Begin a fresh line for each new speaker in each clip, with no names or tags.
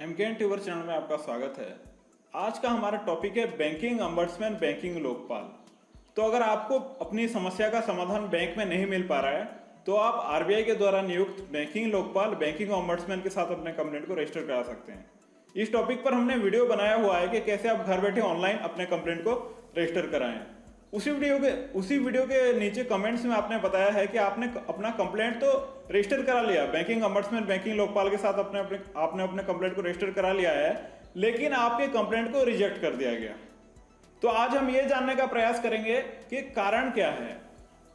MKN tuber channel में आपका स्वागत है। आज का हमारा टॉपिक है बैंकिंग ombudsman, बैंकिंग लोकपाल। तो अगर आपको अपनी समस्या का समाधान बैंक में नहीं मिल पा रहा है तो आप आरबीआई के द्वारा नियुक्त बैंकिंग लोकपाल, बैंकिंग ombudsman के साथ अपने कंप्लेंट को रजिस्टर करा सकते हैं। इस टॉपिक पर हमने वीडियो बनाया हुआ है कि कैसे आप घर बैठे ऑनलाइन अपने कंप्लेंट को रजिस्टर कराएं। उसी वीडियो के नीचे कमेंट्स में आपने बताया है कि आपने अपना कंप्लेंट तो रजिस्टर करा लिया, बैंकिंग ombudsman, बैंकिंग लोकपाल के साथ आपने अपने कंप्लेंट को रजिस्टर करा लिया है, लेकिन आपके कंप्लेंट को रिजेक्ट कर दिया गया। तो आज हम ये जानने का प्रयास करेंगे कि कारण क्या है,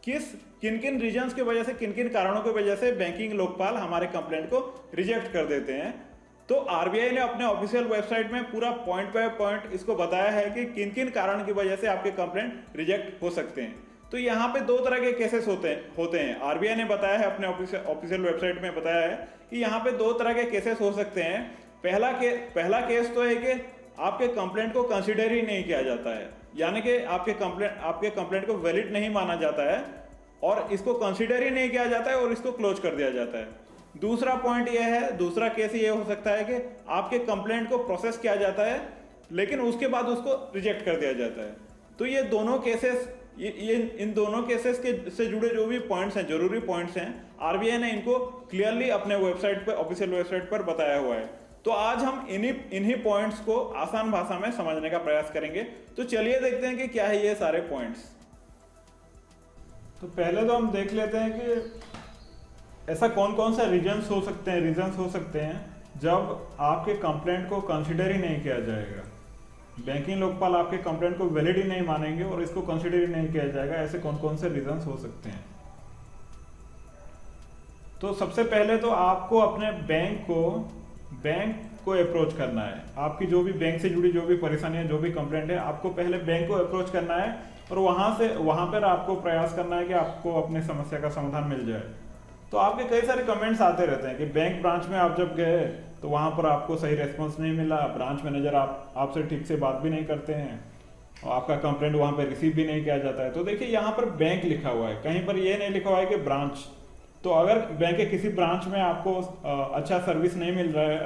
किन किन रीजंस की वजह से, किन किन कारणों की वजह से बैंकिंग लोकपाल हमारे कंप्लेंट को रिजेक्ट कर देते हैं। तो आरबीआई ने अपने ऑफिशियल वेबसाइट में पूरा पॉइंट बाय पॉइंट इसको बताया है कि किन किन कारण की वजह से आपके कंप्लेंट रिजेक्ट हो सकते हैं। तो यहाँ पे दो तरह के केसेस होते हैं। आरबीआई ने बताया है, अपने ऑफिशियल वेबसाइट में बताया है कि यहाँ पे दो तरह के केसेस हो सकते हैं। पहला केस तो है कि आपके कंप्लेंट को कंसिडर ही नहीं किया जाता है, यानी कि आपके कंप्लेंट को वैलिड नहीं माना जाता है और इसको कंसिडर ही नहीं किया जाता है और इसको क्लोज कर दिया जाता है। दूसरा पॉइंट यह है, दूसरा केस ये हो सकता है कि आपके कंप्लेंट को प्रोसेस किया जाता है लेकिन उसके बाद उसको रिजेक्ट कर दिया जाता है। तो ये दोनों केसेस, इन दोनों केसेस के से जुड़े जो भी पॉइंट्स हैं, जरूरी पॉइंट्स हैं, आरबीआई ने इनको क्लियरली अपने वेबसाइट पर, ऑफिशियल वेबसाइट पर बताया हुआ है। तो आज हम इन्हीं पॉइंट्स को आसान भाषा में समझने का प्रयास करेंगे। तो चलिए देखते हैं कि क्या है ये सारे पॉइंट्स। तो पहले तो हम देख लेते हैं कि ऐसा कौन कौन सा रीजंस हो सकते हैं जब आपके कंप्लेंट को कंसिडर ही नहीं किया जाएगा। बैंकिंग लोकपाल आपके कंप्लेंट को वैलिड ही नहीं मानेंगे और इसको कंसिडर ही नहीं किया जाएगा। ऐसे कौन कौन से रीजंस हो सकते हैं। तो सबसे पहले तो आपको अपने बैंक को अप्रोच करना है। आपकी जो भी बैंक से जुड़ी जो भी परेशानी है, जो भी कंप्लेंट है, आपको पहले बैंक को अप्रोच करना है और वहां पर आपको प्रयास करना है कि आपको अपनी समस्या का समाधान मिल जाए। तो आपके कई सारे कमेंट्स आते रहते हैं कि बैंक ब्रांच में आप जब गए तो वहां पर आपको सही रेस्पॉन्स नहीं मिला, ब्रांच मैनेजर आपसे ठीक से बात भी नहीं करते हैं और आपका कंप्लेंट वहां पर रिसीव भी नहीं किया जाता है। तो देखिए यहाँ पर बैंक लिखा हुआ है, कहीं पर ये नहीं लिखा हुआ है कि ब्रांच। तो अगर बैंक के किसी ब्रांच में आपको अच्छा सर्विस नहीं मिल रहा है,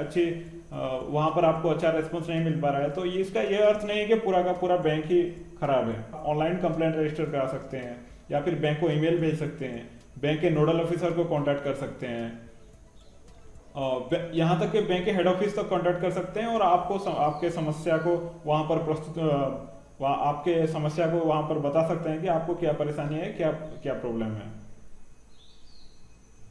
वहां पर आपको अच्छा रेस्पॉन्स नहीं मिल पा रहा है, तो इसका ये अर्थ नहीं है कि पूरा का पूरा बैंक ही खराब है। ऑनलाइन कंप्लेंट रजिस्टर करा सकते हैं या फिर बैंक को ईमेल भेज सकते हैं, बैंक के नोडल ऑफिसर को कांटेक्ट कर सकते हैं, यहाँ तक कि बैंक के हेड ऑफिस तक कांटेक्ट कर सकते हैं और आपके समस्या को वहां पर बता सकते हैं कि आपको क्या परेशानी है, क्या प्रॉब्लम है।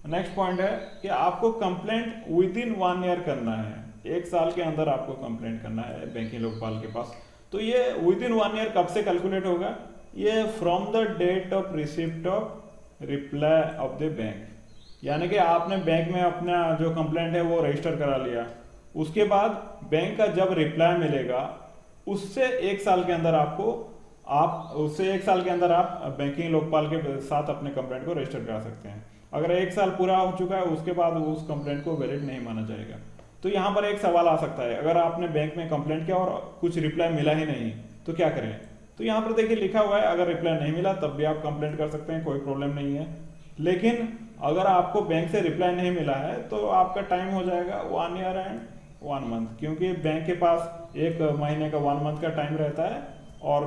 नेक्स्ट पॉइंट है कि आपको कंप्लेंट विद इन 1 ईयर करना है। 1 साल के अंदर आपको कंप्लेंट करना है बैंकिंग लोकपाल के पास। तो ये विद इन 1 ईयर कब से कैलकुलेट होगा? ये from the date of receipt of reply of the bank, यानी कि आपने बैंक में अपना जो कंप्लेंट है वो रजिस्टर करा लिया, उसके बाद बैंक का जब रिप्लाई मिलेगा उससे 1 साल के अंदर आप बैंकिंग लोकपाल के साथ अपने कंप्लेंट को रजिस्टर करा सकते हैं। अगर 1 साल पूरा हो चुका है उसके बाद उस कंप्लेंट को वैलिड नहीं माना जाएगा। तो यहाँ पर एक सवाल आ सकता है, अगर आपने बैंक में कंप्लेंट किया और कुछ रिप्लाई मिला ही नहीं तो क्या करें? तो यहाँ पर देखिए लिखा हुआ है, अगर रिप्लाई नहीं मिला तब भी आप कंप्लेंट कर सकते हैं, कोई प्रॉब्लम नहीं है। लेकिन अगर आपको बैंक से रिप्लाई नहीं मिला है तो आपका टाइम हो जाएगा 1 ईयर एंड 1 मंथ, क्योंकि बैंक के पास 1 महीने का 1 मंथ का टाइम रहता है और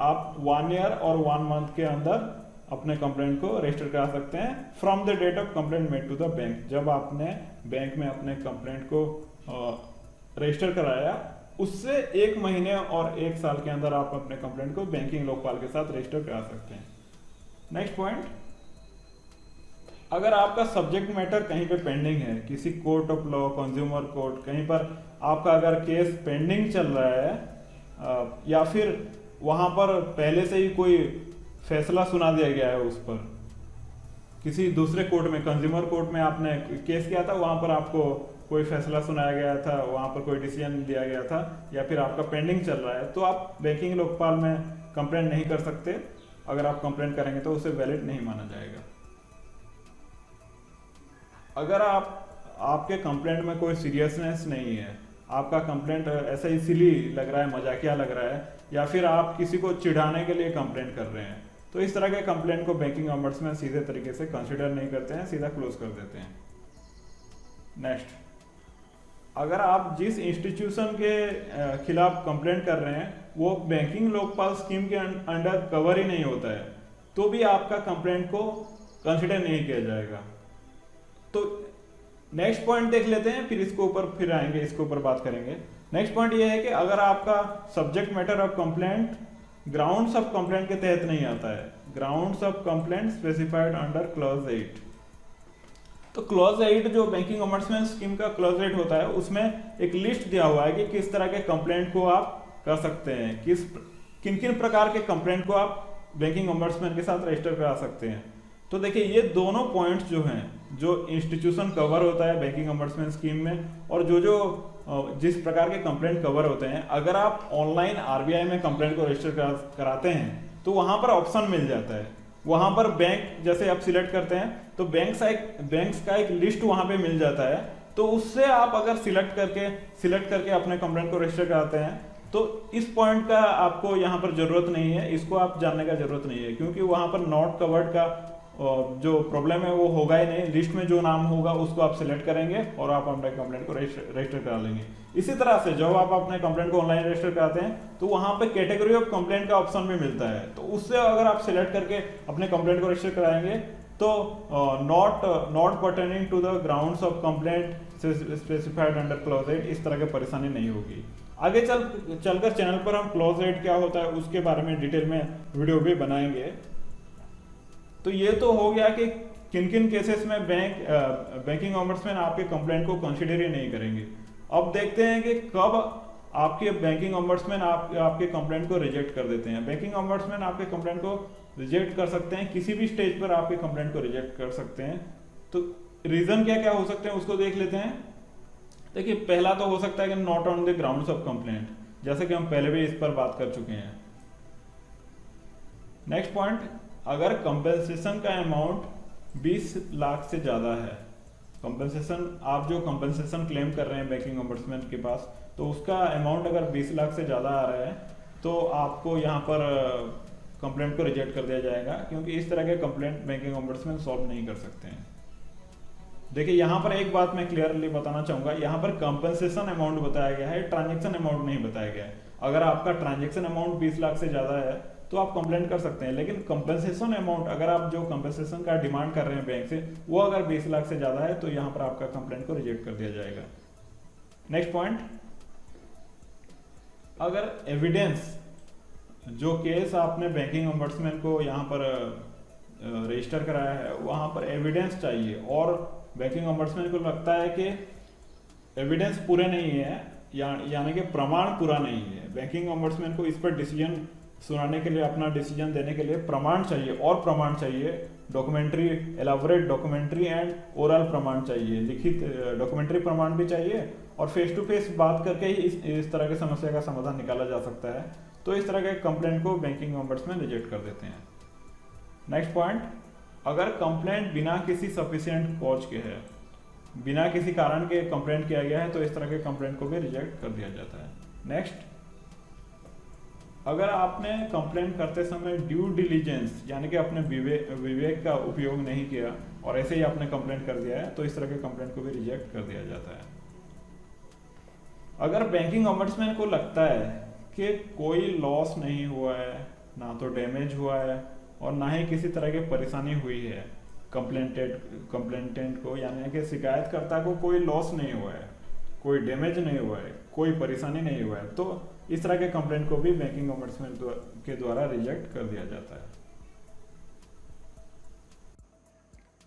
आप 1 ईयर और 1 मंथ के अंदर अपने कंप्लेंट को रजिस्टर करा सकते हैं from the date of complaint made to the bank. जब आपने बैंक में अपने कंप्लेंट को रजिस्टर कराया उससे 1 महीने और 1 साल के अंदर आप अपने कंप्लेंट को बैंकिंग लोकपाल के साथ रजिस्टर करा सकते हैं। नेक्स्ट पॉइंट, अगर आपका सब्जेक्ट मैटर कहीं पे पेंडिंग है, किसी court of law, consumer court, कहीं पर आपका अगर केस पेंडिंग चल रहा है या फिर वहां पर पहले से ही कोई फैसला सुना दिया गया है, उस पर किसी दूसरे कोर्ट में, कंज्यूमर कोर्ट में आपने केस किया था, वहां पर आपको कोई फैसला सुनाया गया था, वहां पर कोई डिसीजन दिया गया था, या फिर आपका पेंडिंग चल रहा है, तो आप बैंकिंग लोकपाल में कंप्लेंट नहीं कर सकते। अगर आप कंप्लेंट करेंगे तो उसे वैलिड नहीं माना जाएगा। अगर आपके कंप्लेंट में कोई सीरियसनेस नहीं है, आपका कंप्लेंट ऐसा ही सिली लग रहा है, मजाकिया लग रहा है, या फिर आप किसी को चिढ़ाने के लिए कंप्लेंट कर रहे हैं, तो इस तरह के कंप्लेंट को बैंकिंग ombudsman सीधे तरीके से कंसिडर नहीं करते हैं, सीधा क्लोज कर देते हैं। नेक्स्ट, अगर आप जिस इंस्टीट्यूशन के खिलाफ कंप्लेंट कर रहे हैं वो बैंकिंग लोकपाल स्कीम के अंडर कवर ही नहीं होता है, तो भी आपका कंप्लेंट को कंसिडर नहीं किया जाएगा। तो नेक्स्ट पॉइंट देख लेते हैं, फिर इसके ऊपर फिर आएंगे, इसके ऊपर बात करेंगे। नेक्स्ट पॉइंट ये है कि अगर आपका subject matter of complaint grounds of complaint के तहत नहीं आता है, grounds of complaint specified under clause 8। तो क्लॉज 8 जो बैंकिंग ऑम्बड्समैन स्कीम का क्लॉज 8 होता है, उसमें एक लिस्ट दिया हुआ है कि किस तरह के कंप्लेंट को आप कर सकते हैं, किन किन प्रकार के कंप्लेंट को आप बैंकिंग ऑम्बड्समैन के साथ रजिस्टर करा सकते हैं। तो देखिए ये दोनों पॉइंट्स जो हैं, जो इंस्टीट्यूशन कवर होता है बैंकिंग ऑम्बड्समैन स्कीम में और जो जिस प्रकार के कंप्लेंट कवर होते हैं, अगर आप ऑनलाइन आरबीआई में कंप्लेंट को रजिस्टर कराते हैं तो वहां पर ऑप्शन मिल जाता है। वहां पर बैंक जैसे आप सिलेक्ट करते हैं तो बैंक्स का एक लिस्ट वहां पे मिल जाता है। तो उससे आप अगर सिलेक्ट करके अपने कंप्लेंट को रजिस्टर कराते हैं तो इस पॉइंट का आपको यहाँ पर जरूरत नहीं है, इसको आप जानने का जरूरत नहीं है, क्योंकि वहां पर नॉट कवर्ड का जो प्रॉब्लम है वो होगा ही नहीं। लिस्ट में जो नाम होगा उसको आप सिलेक्ट करेंगे और आप अपने कंप्लेंट को रजिस्टर करा लेंगे। इसी तरह से जब आप अपने कंप्लेंट को ऑनलाइन रजिस्टर कराते हैं तो वहां पे कैटेगरी ऑफ कंप्लेंट का ऑप्शन भी मिलता है, तो उससे अगर आप सिलेक्ट करके अपने कंप्लेंट को रजिस्टर कराएंगे तो not pertaining to the grounds of complaint specified under clause 8 इस तरह की परेशानी नहीं होगी। आगे चलकर चैनल पर हम क्लॉज 8 क्या होता है उसके बारे में डिटेल में वीडियो भी बनाएंगे। तो ये तो हो गया कि किन किन केसेस में बैंकिंग ऑम्बड्समैन आपके कंप्लेंट को कंसीडर ही नहीं करेंगे। अब देखते हैं कि कब आपके बैंकिंग ऑम्बड्समैन आपके कंप्लेंट को रिजेक्ट कर देते हैं। बैंकिंग ऑम्बड्समैन आपके कंप्लेंट को रिजेक्ट कर सकते हैं, किसी भी स्टेज पर आपके कंप्लेंट को रिजेक्ट कर सकते हैं। तो रीजन क्या क्या हो सकते हैं उसको देख लेते हैं। देखिए पहला तो हो सकता है कि not on the grounds of complaint, जैसे कि हम पहले भी इस पर बात कर चुके हैं। नेक्स्ट पॉइंट, अगर कंपेंसेशन का अमाउंट 20 लाख से ज्यादा है, कंपेंसेशन आप जो कंपेंसेशन क्लेम कर रहे हैं बैंकिंग ऑम्बड्समैन के पास, तो उसका अमाउंट अगर 20 लाख से ज्यादा आ रहा है तो आपको यहाँ पर कंप्लेंट को रिजेक्ट कर दिया जाएगा, क्योंकि इस तरह के कंप्लेंट बैंकिंग ऑम्बड्समैन सॉल्व नहीं कर सकते हैं। देखिए यहाँ पर एक बात मैं क्लियरली बताना चाहूंगा, यहाँ पर कंपेंसेशन अमाउंट बताया गया है, ट्रांजेक्शन अमाउंट नहीं बताया गया है। अगर आपका ट्रांजेक्शन अमाउंट 20 लाख से ज्यादा है तो आप कंप्लेंट कर सकते हैं, लेकिन कंपेंसेशन अमाउंट अगर आप जो कंपेंसेशन का डिमांड कर रहे हैं बैंक से वो अगर 20 लाख से ज्यादा है तो यहाँ पर आपका कंप्लेंट को रिजेक्ट कर दिया जाएगा। नेक्स्ट पॉइंट, अगर एविडेंस जो केस आपने बैंकिंग ऑम्बड्समैन को यहाँ पर रजिस्टर कराया है वहां पर एविडेंस चाहिए और बैंकिंग ऑम्बड्समैन को लगता है कि एविडेंस पूरे नहीं है, यानी कि प्रमाण पूरा नहीं है, बैंकिंग ऑम्बड्समैन को इस पर डिसीजन सुनाने के लिए, अपना डिसीजन देने के लिए प्रमाण चाहिए, और प्रमाण चाहिए, documentary, elaborate documentary and oral प्रमाण चाहिए, लिखित डॉक्यूमेंट्री प्रमाण भी चाहिए, और फेस टू फेस बात करके ही इस तरह की समस्या का समाधान निकाला जा सकता है। तो इस तरह के कंप्लेंट को बैंकिंग ऑम्बड्समैन रिजेक्ट कर देते हैं। नेक्स्ट पॉइंट, अगर कंप्लेंट बिना किसी सफिशिएंट कॉज के है, बिना किसी कारण के कंप्लेंट किया गया है तो इस तरह के कंप्लेंट को भी रिजेक्ट कर दिया जाता है। नेक्स्ट, अगर आपने कंप्लेंट करते समय ड्यू डिलीजेंस यानी कि अपने विवेक का उपयोग नहीं किया और ऐसे ही आपने कंप्लेंट कर दिया है तो इस तरह के कंप्लेंट को भी रिजेक्ट कर दिया जाता है। अगर बैंकिंग ऑम्बड्समैन को लगता है कि कोई लॉस नहीं हुआ है, ना तो डैमेज हुआ है और ना ही किसी तरह की परेशानी हुई है कंप्लेंटेंट को, यानी कि शिकायतकर्ता को कोई लॉस नहीं हुआ है, कोई डैमेज नहीं हुआ है, कोई परेशानी नहीं हुआ है, तो इस तरह के कंप्लेंट को भी बैंकिंग ऑम्बड्समैन के द्वारा रिजेक्ट कर दिया जाता है।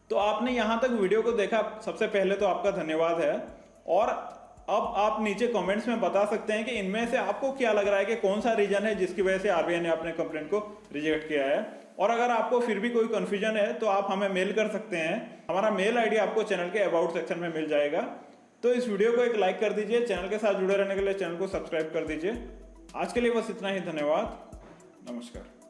तो आपने यहां तक वीडियो को देखा, सबसे पहले तो आपका धन्यवाद है। और अब आप नीचे कमेंट्स में बता सकते हैं कि इनमें से आपको क्या लग रहा है कि कौन सा रीजन है जिसकी वजह से आरबीआई ने अपने कंप्लेंट को रिजेक्ट किया है। और अगर आपको फिर भी कोई कंफ्यूजन है तो आप हमें मेल कर सकते हैं, हमारा मेल आईडी आपको चैनल के अबाउट सेक्शन में मिल जाएगा। तो इस वीडियो को एक लाइक कर दीजिए, चैनल के साथ जुड़े रहने के लिए चैनल को सब्सक्राइब कर दीजिए। आज के लिए बस इतना ही, धन्यवाद, नमस्कार।